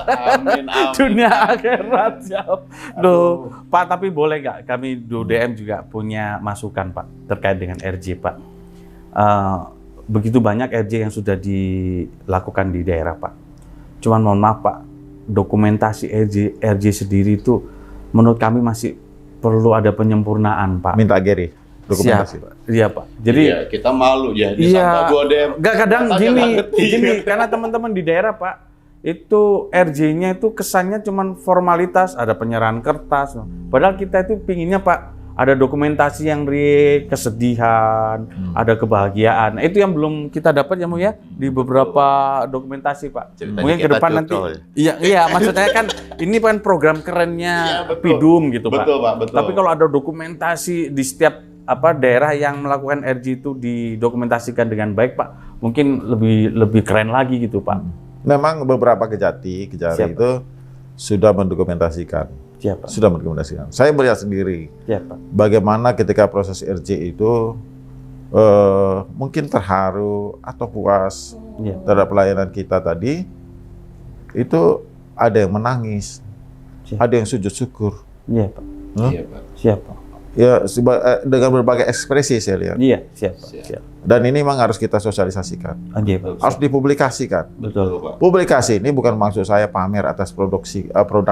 Amin, amin. Dunia akhirat, siap. Loh, Pak, tapi boleh nggak kami di UDM juga punya masukan, Pak, terkait dengan RJ, Pak. Begitu banyak RJ yang sudah dilakukan di daerah, Pak. Cuman mohon maaf, Pak, dokumentasi RJ sendiri itu menurut kami masih perlu ada penyempurnaan, Pak. Minta Gary dokumentasi. Siap. Iya, Pak. Jadi Iya, kita malu ya di iya, Samba UDM. nggak kadang Katanya gini, nggak ngerti. karena teman-teman di daerah, Pak, itu RJ-nya itu kesannya cuman formalitas, ada penyerahan kertas. Padahal kita itu pinginnya, Pak, ada dokumentasi yang real, kesedihan, ada kebahagiaan. Nah, itu yang belum kita dapat ya, Mu ya, di beberapa dokumentasi, Pak. Ceritanya Mungkin ke kita depan nanti. cocol. Iya, maksudnya kan ini kan program kerennya Iya, betul. Pidum gitu, Pak. Betul, Pak, betul. Tapi kalau ada dokumentasi di setiap daerah yang melakukan RJ itu didokumentasikan dengan baik, Pak, mungkin lebih keren lagi gitu, Pak. Memang beberapa Kejari Siap, itu sudah mendokumentasikan. Siap, Pak. Sudah mendokumentasikan. Saya melihat sendiri Siap, Pak. bagaimana ketika proses RJ itu mungkin terharu atau puas Iya. terhadap pelayanan kita tadi. Itu ada yang menangis, Siap. ada yang sujud syukur. Iya, Pak. Iya, Pak. Siap, Pak. Ya, dengan berbagai ekspresi saya lihat. Iya, siap, Pak. Siap. Siap. Dan ini memang harus kita sosialisasikan, Oke, Pak. harus dipublikasikan. Betul. Pak. Publikasi ini bukan maksud saya pamer atas produk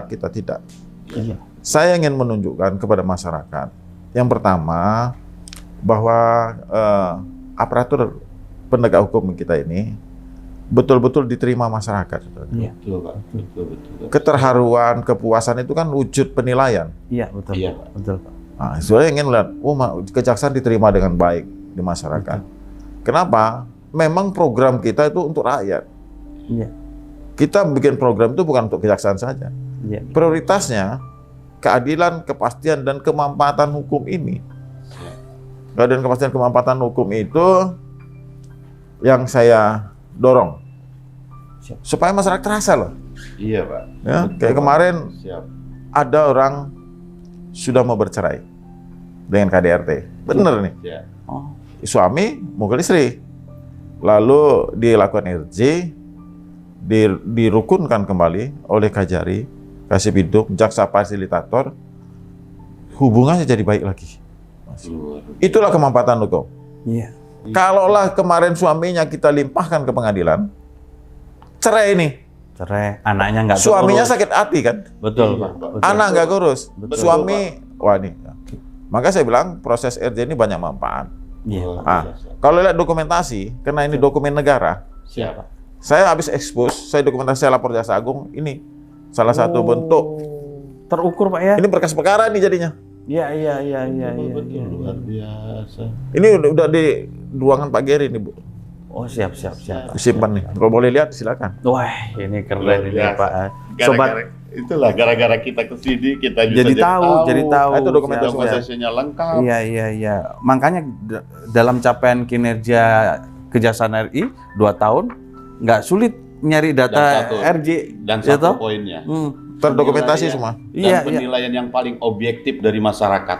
kita, tidak. Iya. Saya ingin menunjukkan kepada masyarakat, yang pertama, bahwa aparatur penegak hukum kita ini betul-betul diterima masyarakat. Iya. Betul, Pak. Betul. Keterharuan, kepuasan itu kan wujud penilaian. Iya, betul. Iya, Pak. Betul, Pak. Nah, saya ingin lihat, kejaksaan diterima dengan baik di masyarakat. Kenapa? Memang program kita itu untuk rakyat. Iya. Kita bikin program itu bukan untuk kejaksaan saja. Iya. Prioritasnya keadilan, kepastian, dan kemanfaatan hukum ini. Keadilan, kepastian, kemanfaatan hukum itu yang saya dorong. Siap. Supaya masyarakat terasa loh. Iya, Pak. Ya, kayak kemarin Siap. ada orang sudah mau bercerai dengan KDRT. Bener nih. Siap. Oh, Suami mukul istri. Lalu dilakukan RJ, dirukunkan kembali oleh Kejari, Kasih Pidum, jaksa fasilitator, hubungannya jadi baik lagi. Itulah kemanfaatan hukum. iya. Kalaulah kemarin suaminya kita limpahkan ke pengadilan, cerai ini, Cerai, anaknya nggak suaminya terurus. sakit hati kan, Betul, Iya, Pak. Pak. Betul. anak nggak kurus, Betul. suami, wah ini. Maka saya bilang proses RJ ini banyak manfaat. Iya, Pak. Ah, kalau lihat dokumentasi, karena ini dokumen negara, Siap. saya habis expose, saya dokumentasi, saya lapor Jaksa Agung, ini salah satu bentuk, Terukur, Pak ya? ini berkas perkara nih jadinya. Iya. Betul, luar biasa. Ini udah di ruangan Pak Geri nih, Bu. Oh, siap. Disimpan nih. Kalau boleh lihat silakan. Wah, ini keren Luar ini, biasa. Pak. Gara-gara itulah gara-gara kita ke sini kita bisa Jadi tahu. Ah, itu dokumentasi. dokumentasinya lengkap. Iya. Makanya dalam capaian kinerja Kejaksaan RI 2 tahun nggak sulit nyari data Dan satu. RJ. Dan ya satu toh? poinnya. Terdokumentasi Penilaian- semua. Dan Iya. penilaian yang paling objektif dari masyarakat.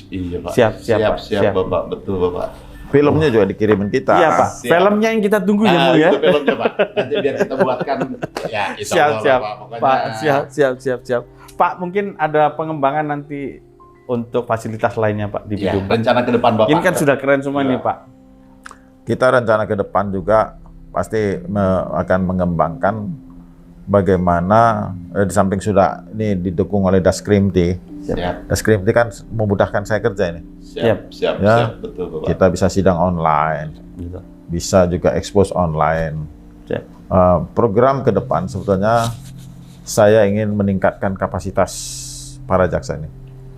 Iya, Pak. Siap, Pak. Siap. Bapak. Betul, Bapak. Filmnya juga dikirimin kita. Iya, Pak. Siap. Filmnya yang kita tunggu ya, Bu ya. Itu filmnya, Pak. Nanti biar kita buatkan. Ya, insya Allah, Siap. Pak. Pokoknya. Pak, siap. Pak, mungkin ada pengembangan nanti untuk fasilitas lainnya, Pak, di Ya, Pidum. rencana ke depan, Bapak. Ini kan sudah keren semua nih, Pak. Kita rencana ke depan juga pasti akan mengembangkan bagaimana di samping sudah ini didukung oleh Daskrimti. Siap. Daskrimti kan memudahkan saya kerja ini. Siap. Ya. Betul, Bapak. Kita bisa sidang online, Gitu. bisa juga expose online. Siap. Program ke depan sebetulnya saya ingin meningkatkan kapasitas para jaksa ini.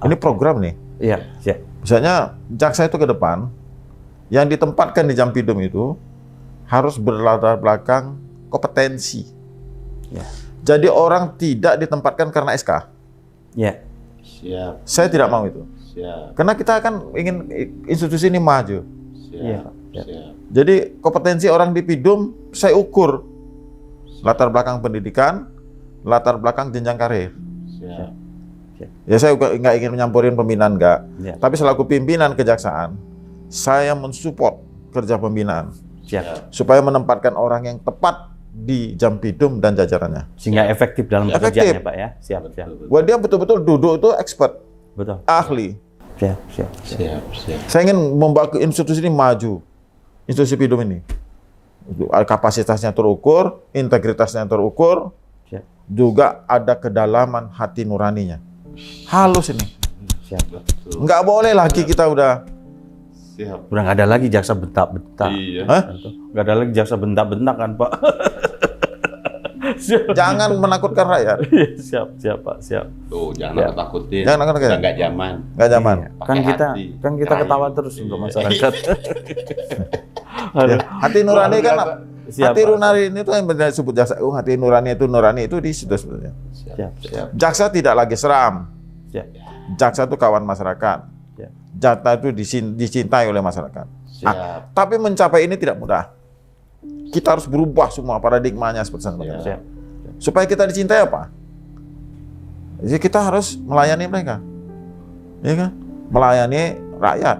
Ini program nih. Iya, siap. Misalnya jaksa itu ke depan yang ditempatkan di Jampidum itu harus berlatar belakang kompetensi. Ya. Jadi orang tidak ditempatkan karena SK. Ya. Siap, Saya tidak mau itu. siap, Karena kita kan ingin institusi ini maju. Iya, siap, Pak. siap. Jadi kompetensi orang di Pidum saya ukur latar belakang pendidikan, latar belakang jenjang karir. Siap. Ya saya nggak ingin menyampurin pembinaan nggak. Ya. Tapi selaku pimpinan kejaksaan, saya mensupport kerja pembinaan Siap. supaya menempatkan orang yang tepat di Jampidum dan jajarannya. Sehingga efektif dalam Efektif. pekerjaannya, Pak ya. Siap, siap. Buat dia betul-betul duduk itu expert, Betul. ahli. Siap, siap. Siap, siap. Saya ingin membawa institusi ini maju, institusi Pidum ini. Kapasitasnya terukur, integritasnya terukur, Siap. juga ada kedalaman hati nuraninya. Halus ini. Siap. Nggak boleh lagi kita udah Siap. Udah nggak ada lagi jaksa bentak-bentak. Iya. Hah? Nggak ada lagi jaksa bentak-bentak kan, Pak? Siap. Jangan menakutkan rakyat. Iya, siap, siap, Pak, siap. Tuh, jangan Ya. nakut-nakutin. Jangan nakut-nakutin. Udah nggak zaman. Nggak zaman. Iya. Kan Pakai kita hati. kan ketawa terus untuk masyarakat. Aduh. Hati nurani kan, Siap, hati Pak. nurani itu yang benar disebut jaksa. Hati nurani itu di situ sebenarnya. Siap, siap. Jaksa tidak lagi seram. Siap. Jaksa itu kawan masyarakat. Ya. Jaksa itu dicintai oleh masyarakat. Siap. Tapi mencapai ini tidak mudah. Kita harus berubah semua paradigmanya seperti saya katakan. Siap. Supaya kita dicintai apa? Jadi kita harus melayani mereka, ya kan? Melayani rakyat.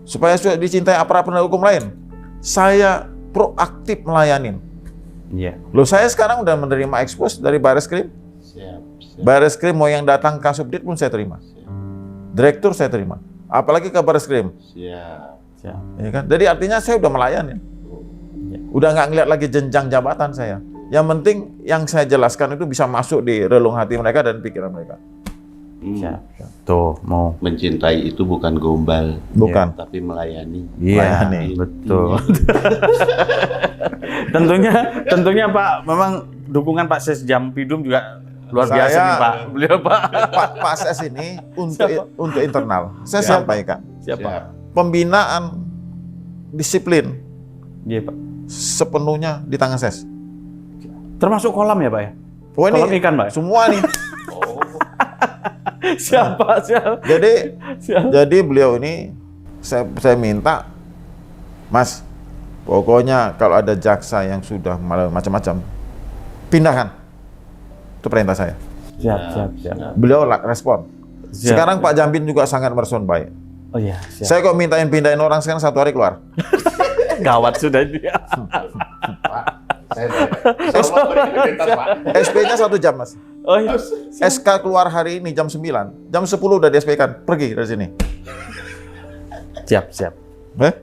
Supaya sudah dicintai aparat penegak hukum lain. Saya proaktif melayani. Iya. Loh, saya sekarang udah menerima ekspos dari Bareskrim. Siap. Siap. Bareskrim mau yang datang ke Subdit pun saya terima. Direktur saya terima. Apalagi ke Bareskrim. Siap. Siap. Ya kan? Jadi artinya saya udah melayani. Ya. Udah nggak ngeliat lagi jenjang jabatan saya. Yang penting yang saya jelaskan itu bisa masuk di relung hati mereka dan pikiran mereka. Siap. Siap. Tuh, mau. Mencintai itu bukan gombal, Bukan. tapi melayani. Iya, Melayani. betul. tentunya Pak, memang dukungan Pak Ses Jampidum juga luar Saya- biasa nih Pak. Beliau Pak. Pak Ses ini untuk internal. Saya Siapa? sampaikan. Siapa? Pembinaan disiplin Iya Pak. sepenuhnya di tangan Ses. Termasuk kolam ya Pak ya? Wah, Kolam ikan, Pak? Semua nih. Siapa? Jadi beliau ini saya minta, Mas, pokoknya kalau ada jaksa yang sudah macam-macam, pindahkan. Itu perintah saya. Siap. Beliau respon. Siap. Sekarang Pak Jambin juga sangat merespon baik. Oh iya, siap. Saya kok mintain pindahin orang sekarang 1 hari keluar. Gawat sudah dia. SP-nya 1 jam, Mas. Oh iya. SK keluar hari ini jam 9. Jam 10 udah di SP-kan. Pergi dari sini. Siap.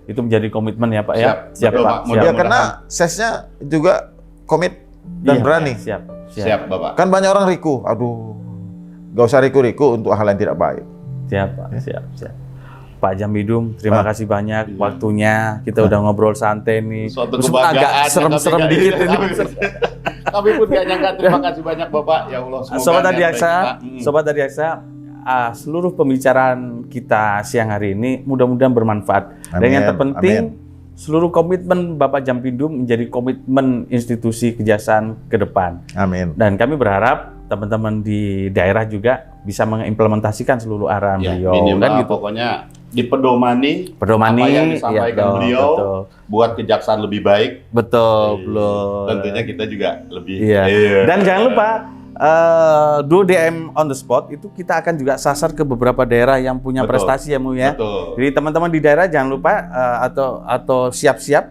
Itu menjadi komitmen ya Pak ya. Siap, betul, Pak. Pak. Siap. Ya karena sesnya juga komit dan Iya, berani. Siap. Siap, Bapak. Kan banyak orang riku. Aduh, gak usah riku-riku untuk hal yang tidak baik. Siap Pak. Siap. Pak Jampidum, terima kasih banyak waktunya. Kita udah ngobrol santai nih. Suatu Meskipun kebanggaan agak yang serem-serem kami- dikit ini. Kami pun gak nyangka. Terima kasih banyak, Bapak. Ya Allah, semoga Sobat niat Adiaksa, baik, Pak. Sobat Adiaksa, seluruh pembicaraan kita siang hari ini mudah-mudahan bermanfaat. Dan yang terpenting, seluruh komitmen Bapak Jampidum menjadi komitmen institusi kejaksaan ke depan. Amin. Dan kami berharap teman-teman di daerah juga bisa mengimplementasikan seluruh arahan Ya, beliau. minimal Kan gitu. pokoknya dipedomani Pedomani, apa yang disampaikan iya, beliau betul. buat kejaksaan lebih baik. Betul, belum. Tentunya kita juga lebih. Iya. Dan jangan lupa do DM on the spot itu kita akan juga sasar ke beberapa daerah yang punya Betul. prestasi ya Mu ya. Betul. Jadi teman-teman di daerah jangan lupa atau siap-siap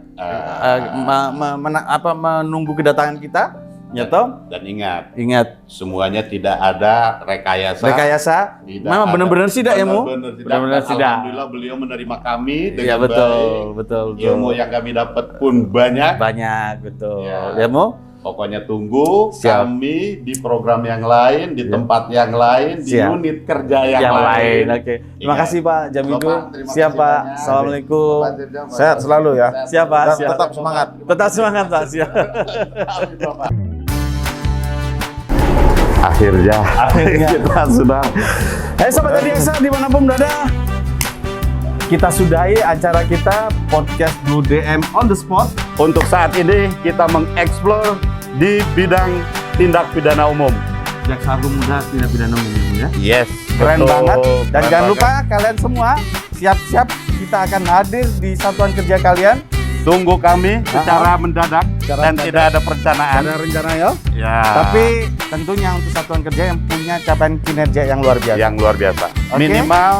menunggu kedatangan kita, ya toh. Dan ingat, Semuanya tidak ada rekayasa. rekayasa. Memang benar-benar tidak ya Mu? Benar-benar tidak. Benar-benar tidak. Alhamdulillah beliau menerima kami dengan Iya betul, baik. betul. Ilmu yang kami dapat pun banyak. banyak betul. Ya. Ya Mu? Pokoknya tunggu Siap. kami di program yang lain, di Siap. tempat yang lain, di Siap. unit kerja yang lain. lain. Oke. Terima Ingat. kasih Pak Jampidum. Bapak, terima Siap kasih Pak. banyak. Assalamualaikum. Sehat selalu ya. Siap Pak. Dan Siap. tetap semangat. Tetap semangat Pak. Siap. Akhirnya kita sudah Sobat Adiaksa dimanapun berada, kita sudahi acara kita podcast Blue DM on the Spot. Untuk saat ini kita mengeksplor di bidang tindak pidana umum. Jaksa Agung Muda Tindak Pidana Umum ya. Yes, Keren betul. banget. Dan Keren jangan lupa banget. kalian semua siap-siap, kita akan hadir di satuan kerja kalian. Tunggu kami secara mendadak dan tidak ada perencanaan. Ada rencana ya. Ya. Tapi tentunya untuk satuan kerja yang punya capaian kinerja yang luar biasa. yang luar biasa. Oke. Minimal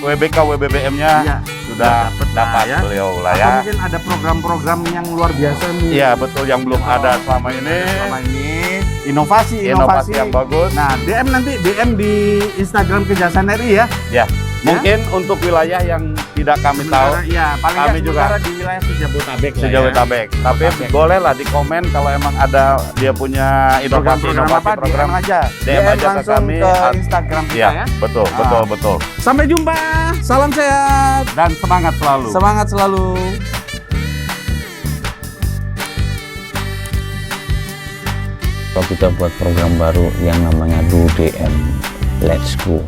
WBK WBBM-nya Iya. sudah dapat ya. beliau lah Atau ya. mungkin ada program-program yang luar biasa nih. Iya betul yang belum ada selama ini. Selama ini inovasi Inovasi yang bagus. Nah, DM di Instagram Kejaksaan RI ya. Ya. Mungkin untuk wilayah yang tidak kami tahu, Iya, paling kami nggak juga sementara di wilayah Sejabotabek lah ya. Sejabotabek. Tapi bolehlah di komen kalau emang ada dia punya Program-program inovasi apa, DM aja. DM aja ke langsung kami. ke Instagram kita Iya, ya. betul, Ah. betul, betul. Sampai jumpa. Salam sehat. Dan semangat selalu. Semangat selalu. Kalau kita buat program baru yang namanya DUDM, Let's Go.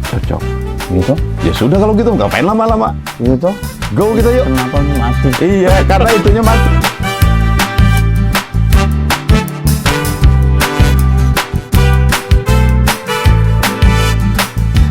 Cocok. Gitu? Ya sudah kalau gitu, ngapain lama-lama? Gitu? Go kita yuk. Kenapa mati? Iya, karena itunya mati.